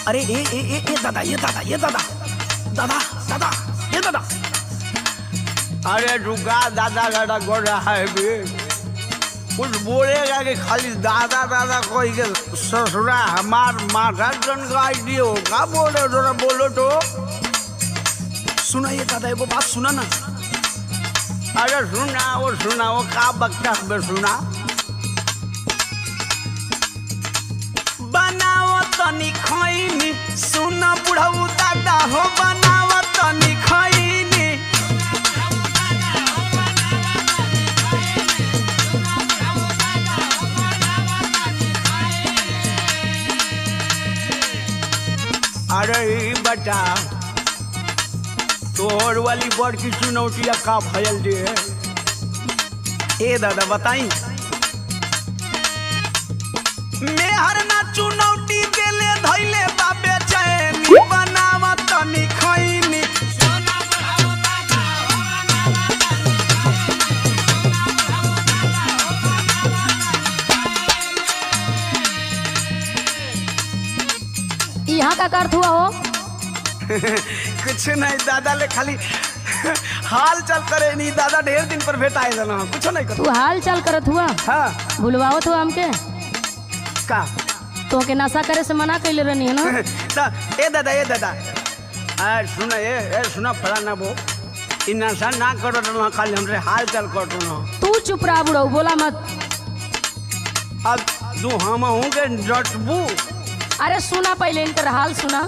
अरे ए दादा ये दादा ये दादा दादा दादा ये दादा। अरे रुका दादा दादा कर रहा है भी कुछ बोलेगा कि खाली दादा दादा कोई के ससुरा हमार माथा जन का आइडिया होगा बोले जरा बोलो तो। सुना ये दादा वो बात सुना ना। अरे सुना वो का बच्चा में सुना। बनाओ तनी खैनी सुन बुढ़ऊ दादा हो बनाओ तनी खैनी। अरे बता तोहर वाली बड़ की चुनौतियाँ का भयल दे। ए दादा बताई मैं हर ना चुनौती देले धैले बाबे चैनी बनाव तनी खैनी। यहाँ का अर्थ हुआ हो? कुछ नहीं दादा ले खाली हाल चल करे नहीं। दादा ढेर दिन पर भेटाए ना कुछ नहीं कर। तू हाल चाल करत हुआ? हाँ भूलवावत हुआ हमके का तो के नशा करे से मना कैले रहनी है ना। ए दादा सुना ये सुना फलाना वो इ नशा ना करो ना खाली हमसे हाल चाल करो ना। तू चुप रहा बुढ़ऊ बोला मत। अब तू हम होंगे डटबू। अरे सुना पहले इनकर हाल सुना।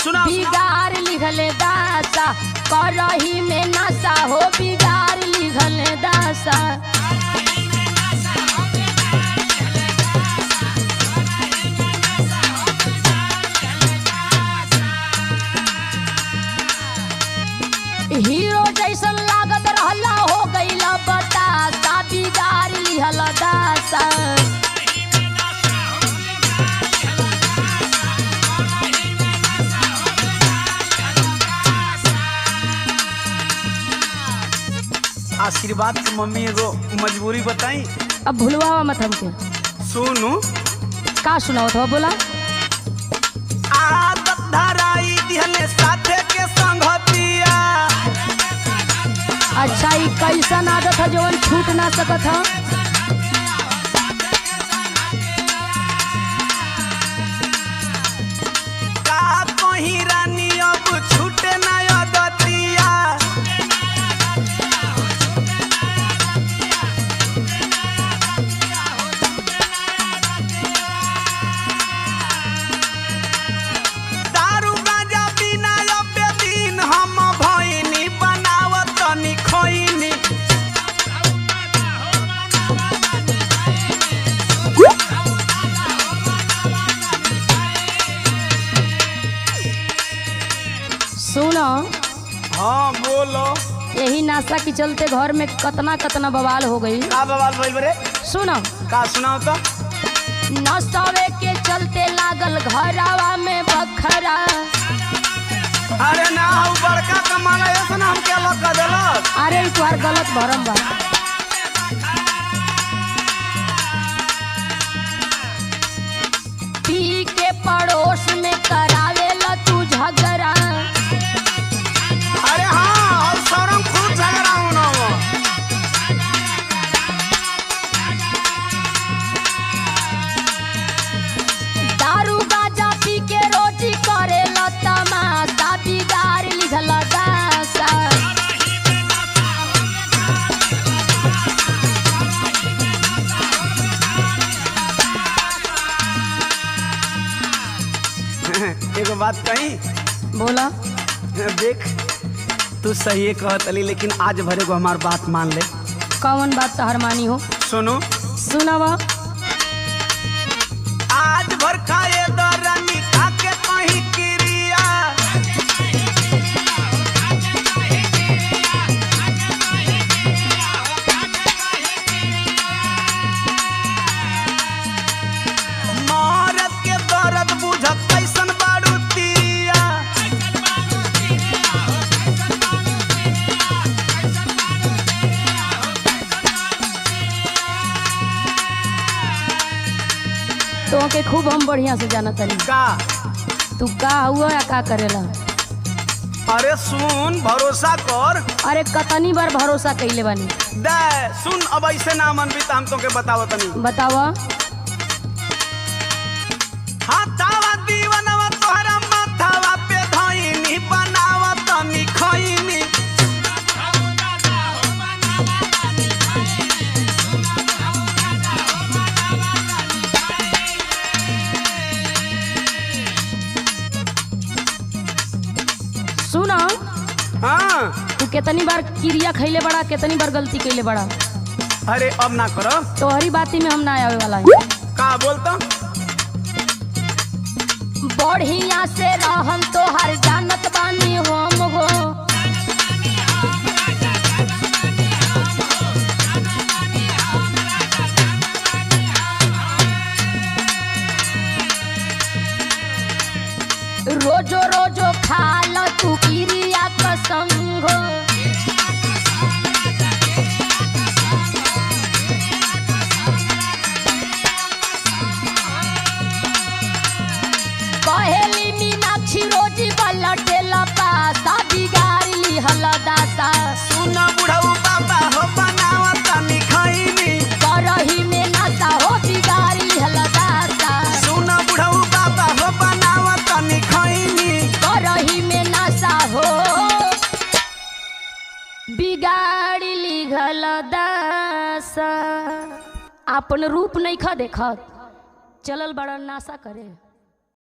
सुना बिगाड़ लिखले दासा करही में नशा हो बिगाड़ लिखले दासा। हीरो जैसन लागत रहला हो गईला बतासा बिगाड़ लिहला दासा। आशीर्वाद की मम्मी एगो मजबूरी बताई। अब भूलवा मत हमके। सुनू का सुनाओ तो बोला। आदत धराई दिहले साथे के संगतिया। अच्छा ये कैसन आदत है जो छूट ना सकत है? का कहीं रानी अब छूटे ना आदतिया। दारू गांजा बिना अब दिन हम भइनी बनाव तनी खैनी। सुनो हाँ बोलो। यही नाशा के चलते घर में कतना बवाल हो गई। का बवाल भइल बरे? सुनो का सुनाओ तो। नशवे के चलते लागल घरवा में बखरा। अरे ना हऊ बड़का कमाला ऐसा ना हम क्या लगा देलक। अरे तुम्हार गलत भरम बा। पी के पड़ोस में करावेला तू झगड़ा। अरे हाँ और शरम खूब झगड़ा होना हो। दारू गांजा पी के रोटी करेला तमाशा बिगाड़ लिखला दासा। एगो बात कही बोला। देख तू सही कहत अली लेकिन आज भरे को हमार बात मान ले। कौन बात तहर मानी हो? सुनो सुनावा। आज भर खाए दरानी खाके कहीं क्रिया। के खूब हम बढ़िया से जाना तनी। का तू का हुआ या का करेला? अरे सुन भरोसा कर। अरे कतनी बार भरोसा कइले बानी। दे सुन अब ऐसे ना मन भी तो हम तोके बतावत तनी। बतावा। हाथावा दीवनवा तोहरा माथावा पे धइनी बनावत तनी खइनी। सुना हाँ तू कितनी बार क्रिया खैले बड़ा, कितनी बार गलती कैले बड़ा। अरे अब ना करो। तोहरी बाती में हम ना आवे वाला है। का बोलता बढ़िया से रहम तोहर जानत बानी हम हो। रोजो रोजो खाल तू क्रिया कसम हो। कहेली मीनाक्षी रोजी पलटेला पासा बिगाड़ी ली हलदासा। सुन बुढ़ऊ बाबा हो बनावत तनी खइनी। करही में नशा हो बिगाड़ी ली हलदासा। सुन बुढ़ऊ बाबा हो बनावत तनी खइनी। करही में नशा हो बिगाड़ी ली हलदासा। अपन रूप नहीं खा देखत, चलल बड़ा नाशा करे।